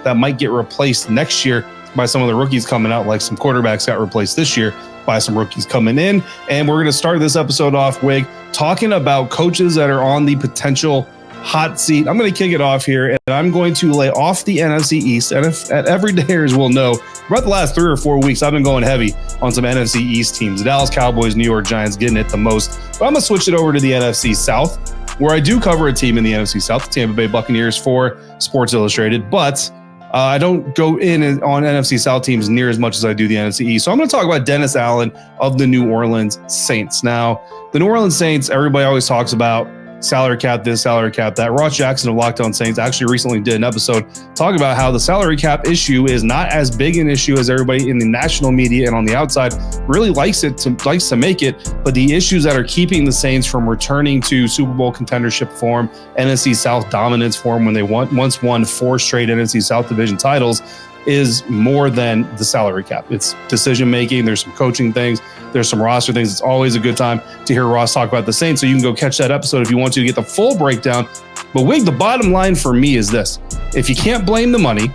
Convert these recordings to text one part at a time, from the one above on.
that might get replaced next year by some of the rookies coming out, like some quarterbacks got replaced this year by some rookies coming in. And we're going to start this episode off, Wig, talking about coaches that are on the potential hot seat. I'm going to kick it off here, and I'm going to lay off the NFC East. And if every dayers will know, about the last 3 or 4 weeks, I've been going heavy on some NFC East teams. The Dallas Cowboys, New York Giants getting it the most. But I'm going to switch it over to the NFC South, where I do cover a team in the NFC South, the Tampa Bay Buccaneers, for Sports Illustrated. But I don't go in on NFC South teams near as much as I do the NFC East. So I'm going to talk about Dennis Allen of the New Orleans Saints. Now, the New Orleans Saints, everybody always talks about salary cap this, salary cap that. Ross Jackson of Locked On Saints actually recently did an episode talking about how the salary cap issue is not as big an issue as everybody in the national media and on the outside really likes to make it. But the issues that are keeping the Saints from returning to Super Bowl contendership form, NFC South dominance form, when they once won 4 straight NFC South division titles, is more than the salary cap. It's decision making. There's some coaching things. There's some roster things. It's always a good time to hear Ross talk about the Saints. So you can go catch that episode if you want to get the full breakdown. But Wig, the bottom line for me is this: if you can't blame the money,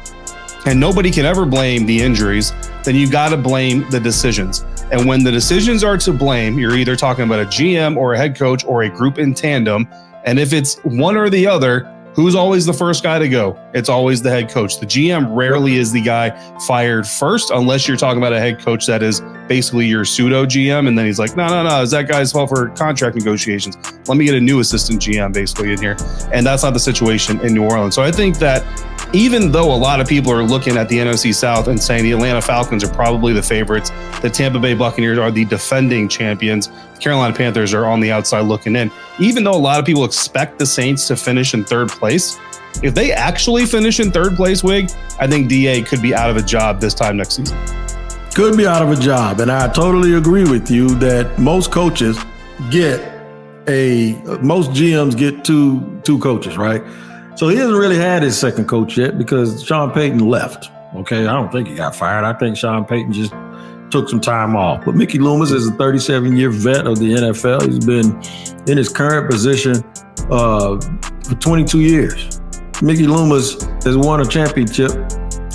and nobody can ever blame the injuries, then you got to blame the decisions. And when the decisions are to blame, you're either talking about a GM or a head coach or a group in tandem. And if it's one or the other, who's always the first guy to go? It's always the head coach. The GM rarely is the guy fired first, unless you're talking about a head coach that is basically your pseudo GM. And then he's like, no, is that guy's fault for contract negotiations? Let me get a new assistant GM basically in here. And that's not the situation in New Orleans. So I think that even though a lot of people are looking at the NFC South and saying the Atlanta Falcons are probably the favorites, the Tampa Bay Buccaneers are the defending champions, the Carolina Panthers are on the outside looking in, even though a lot of people expect the Saints to finish in 3rd place, if they actually finish in 3rd place, Wig, I think DA could be out of a job this time next season. Could be out of a job. And I totally agree with you that most coaches most GMs get two coaches, right? So he hasn't really had his second coach yet because Sean Payton left. Okay, I don't think he got fired. I think Sean Payton just took some time off. But Mickey Loomis is a 37-year vet of the NFL. He's been in his current position for 22 years. Mickey Loomis has won a championship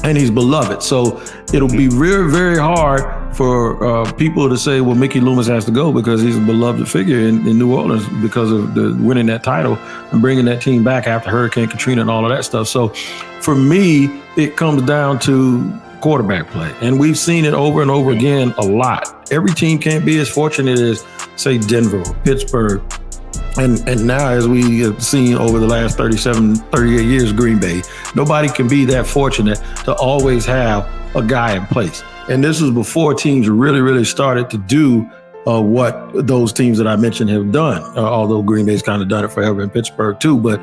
and he's beloved. So it'll be very, very hard for people to say, well, Mickey Loomis has to go because he's a beloved figure in New Orleans because of winning that title and bringing that team back after Hurricane Katrina and all of that stuff. So for me, it comes down to quarterback play. And we've seen it over and over again a lot. Every team can't be as fortunate as, say, Denver, Pittsburgh, and now, as we have seen over the last 38 years, Green Bay. Nobody can be that fortunate to always have a guy in place. And this was before teams really, really started to do what those teams that I mentioned have done, although Green Bay's kind of done it forever in Pittsburgh too. But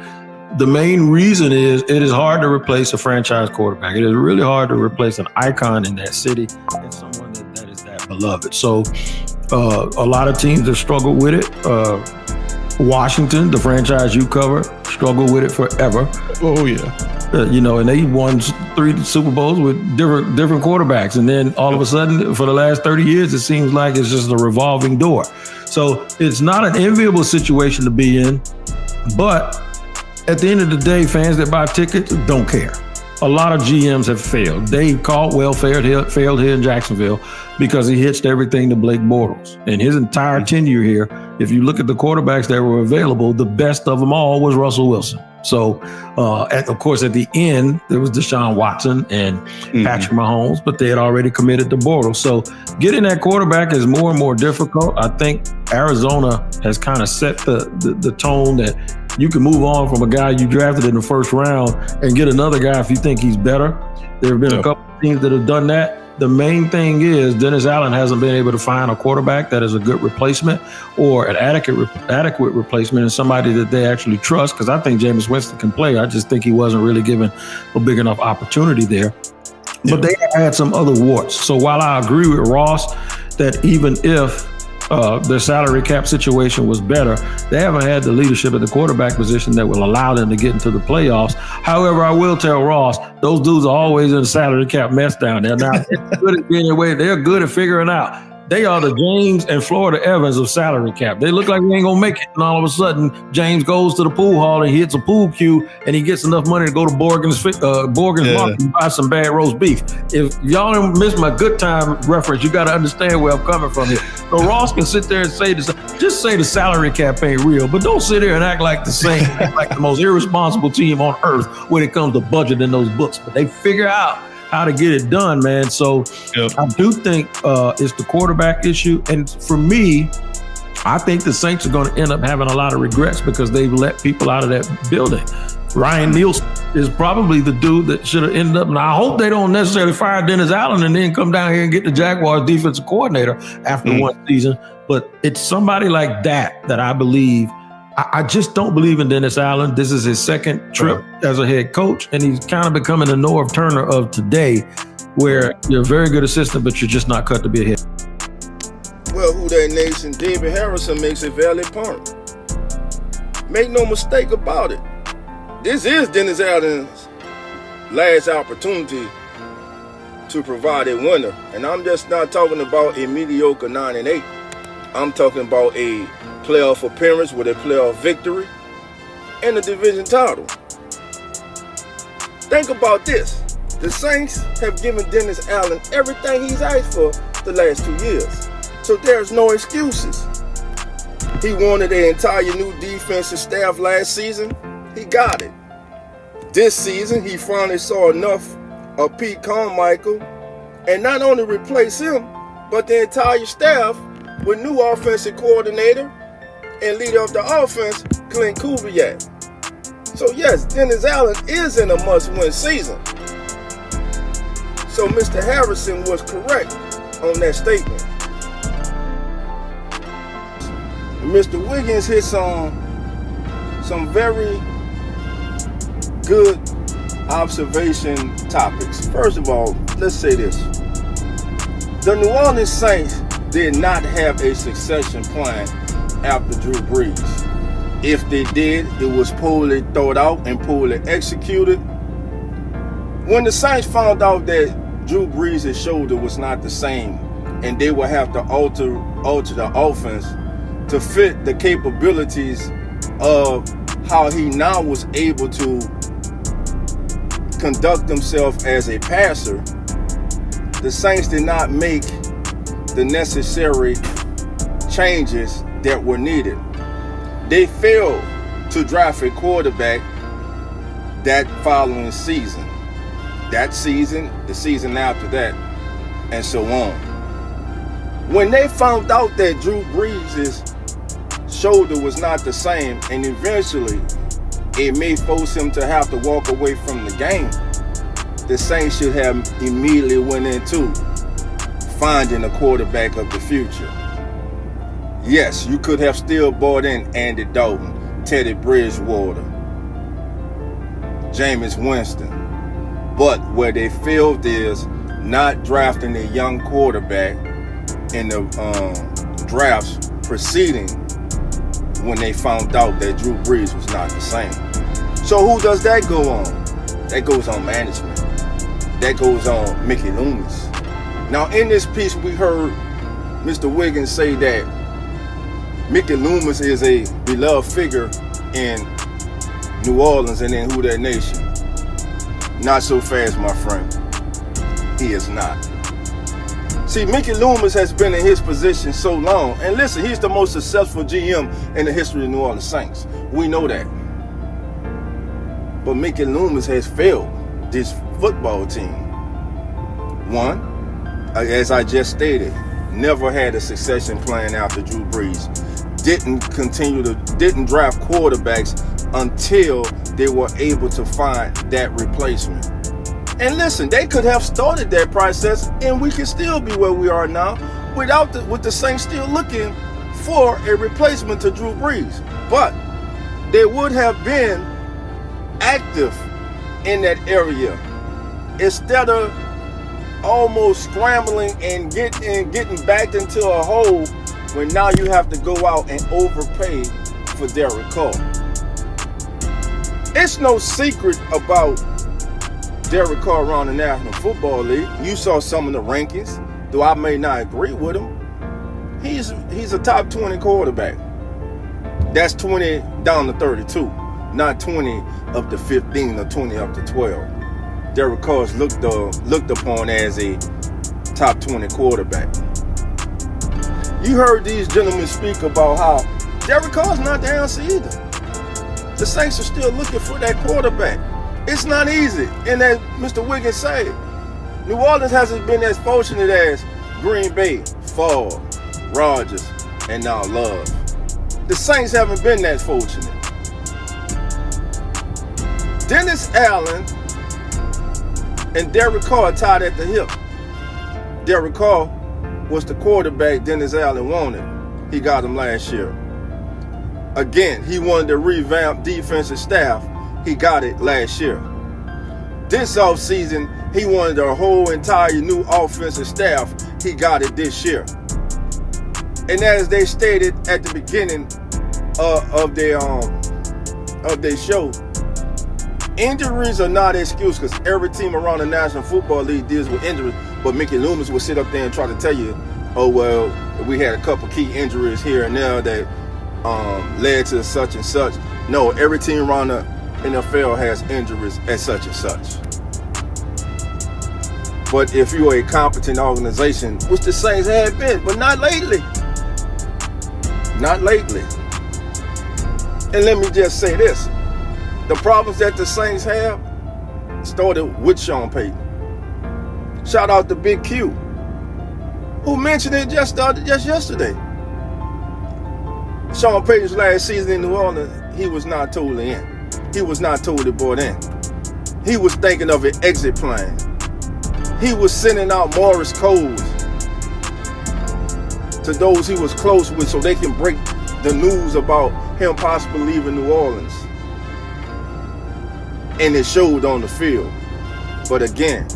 the main reason is it is hard to replace a franchise quarterback. It is really hard to replace an icon in that city and someone that is that beloved. So a lot of teams have struggled with it. Washington, the franchise you cover, struggled with it forever. Oh, yeah. And they won 3 Super Bowls with different quarterbacks. And then all of a sudden, for the last 30 years, it seems like it's just a revolving door. So it's not an enviable situation to be in. But at the end of the day, fans that buy tickets don't care. A lot of GMs have failed. Dave Caldwell failed here in Jacksonville because he hitched everything to Blake Bortles. And his entire tenure here, if you look at the quarterbacks that were available, the best of them all was Russell Wilson. So, of course, at the end, there was Deshaun Watson and Patrick Mahomes, but they had already committed to Bortles. So getting that quarterback is more and more difficult. I think Arizona has kind of set the tone that you can move on from a guy you drafted in the 1st round and get another guy if you think he's better. There have been a couple of teams that have done that. The main thing is Dennis Allen hasn't been able to find a quarterback that is a good replacement or an adequate replacement and somebody that they actually trust, because I think Jameis Winston can play. I just think he wasn't really given a big enough opportunity there. Yeah. But they had some other warts. So while I agree with Ross that even if their salary cap situation was better, they haven't had the leadership at the quarterback position that will allow them to get into the playoffs. However, I will tell Ross, those dudes are always in a salary cap mess down there. Now, they're good at figuring out They are the James and Florida Evans of salary cap. They look like they ain't gonna make it, and all of a sudden, James goes to the pool hall and he hits a pool cue, and he gets enough money to go to Borgen's Market and buy some bad roast beef. If y'all don't miss my good time reference, you got to understand where I'm coming from here. So Ross can sit there and say this, just say the salary cap ain't real, but don't sit here and act like like the most irresponsible team on earth when it comes to budgeting those books. But they figure out how to get it done, man. So I do think it's the quarterback issue. And for me, I think the Saints are going to end up having a lot of regrets because they've let people out of that building. Ryan Nielsen is probably the dude that should have ended up. And I hope they don't necessarily fire Dennis Allen and then come down here and get the Jaguars defensive coordinator after one season. But it's somebody like that I believe. I just don't believe in Dennis Allen. This is his second trip as a head coach, and he's kind of becoming the Norv Turner of today, where you're a very good assistant, but you're just not cut to be a head. Well, who that nation, David Harrison makes a valid point. Make no mistake about it. This is Dennis Allen's last opportunity to provide a winner. And I'm just not talking about a mediocre 9-8. I'm talking about a playoff appearance with a playoff victory and a division title. Think about this. The Saints have given Dennis Allen everything he's asked for the last 2 years. So there's no excuses. He wanted an entire new defensive staff last season. He got it. This season, he finally saw enough of Pete Carmichael and not only replace him, but the entire staff with new offensive coordinator and leader of the offense, Clint Kubiak. So yes, Dennis Allen is in a must-win season. So Mr. Harrison was correct on that statement. Mr. Wiggins hit some very good observation topics. First of all, let's say this. The New Orleans Saints did not have a succession plan after Drew Brees. If they did, it was poorly thought out and poorly executed. When the Saints found out that Drew Brees' shoulder was not the same and they would have to alter the offense to fit the capabilities of how he now was able to conduct himself as a passer, the Saints did not make the necessary changes that were needed. They failed to draft a quarterback that following season, that season, the season after that, and so on. When they found out that Drew Brees' shoulder was not the same, and eventually it may force him to have to walk away from the game, the Saints should have immediately went into finding a quarterback of the future. Yes, you could have still brought in Andy Dalton, Teddy Bridgewater, Jameis Winston. But where they failed is not drafting a young quarterback in the drafts preceding when they found out that Drew Brees was not the same. So who does that go on? That goes on management. That goes on Mickey Loomis. Now in this piece we heard Mr. Wiggins say that Mickey Loomis is a beloved figure in New Orleans and in Who That Nation. Not so fast, my friend. He is not. See, Mickey Loomis has been in his position so long. And listen, he's the most successful GM in the history of New Orleans Saints. We know that. But Mickey Loomis has failed this football team. One, as I just stated, never had a succession plan after Drew Brees. Didn't draft quarterbacks until they were able to find that replacement. And listen, they could have started that process and we could still be where we are now with the Saints still looking for a replacement to Drew Brees. But they would have been active in that area instead of almost scrambling and getting backed into a hole when now you have to go out and overpay for Derek Carr. It's no secret about Derek Carr around the National Football League. You saw some of the rankings, though I may not agree with him. He's a top 20 quarterback. That's 20 down to 32, not 20 up to 15 or 20 up to 12. Derek Carr is looked upon as a top 20 quarterback. You heard these gentlemen speak about how Derek Carr's not the answer either. The Saints are still looking for that quarterback. It's not easy. And as Mr. Wiggins said, New Orleans hasn't been as fortunate as Green Bay, Favre, Rodgers, and now Love. The Saints haven't been that fortunate. Dennis Allen and Derek Carr tied at the hip. Derek Carr was the quarterback Dennis Allen wanted. He got him last year. Again, he wanted to revamp defensive staff. He got it last year. This offseason, he wanted a whole entire new offensive staff. He got it this year. And as they stated at the beginning of their show, injuries are not an excuse, because every team around the National Football League deals with injuries. But Mickey Loomis will sit up there and try to tell you, oh, well, we had a couple key injuries here and there that led to such and such. No, every team around the NFL has injuries at such and such. But if you're a competent organization, which the Saints have been, but not lately. Not lately. And let me just say this. The problems that the Saints have started with Sean Payton. Shout out to Big Q, who mentioned it just yesterday. Sean Payton's last season in New Orleans, he was not totally in. He was not totally bought in. He was thinking of an exit plan. He was sending out Morris codes to those he was close with so they can break the news about him possibly leaving New Orleans. And it showed on the field. But again,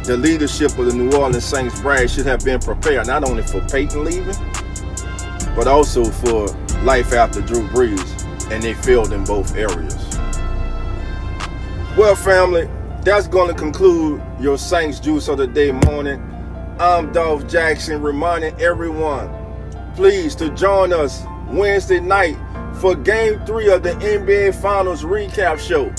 the leadership of the New Orleans Saints brand should have been prepared not only for Peyton leaving, but also for life after Drew Brees, and they failed in both areas. Well, family, that's going to conclude your Saints Juice of the Day morning. I'm Dolph Jackson, reminding everyone, please, to join us Wednesday night for Game 3 of the NBA Finals recap show.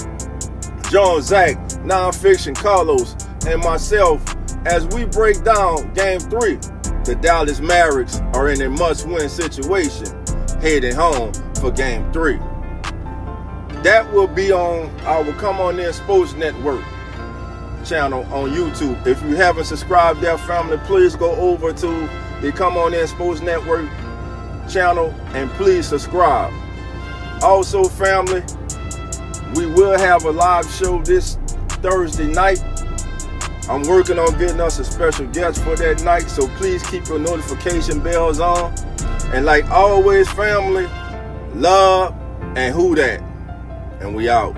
Join Zach, Nonfiction, Carlos, and myself as we break down Game 3. The Dallas Mavericks are in a must-win situation, heading home for Game 3. That will be on our Come On In Sports Network channel on YouTube. If you haven't subscribed there, family, please go over to the Come On In Sports Network channel and please subscribe. Also, family, we will have a live show this Thursday night. I'm working on getting us a special guest for that night, so please keep your notification bells on. And like always, family, love and who that. And we out.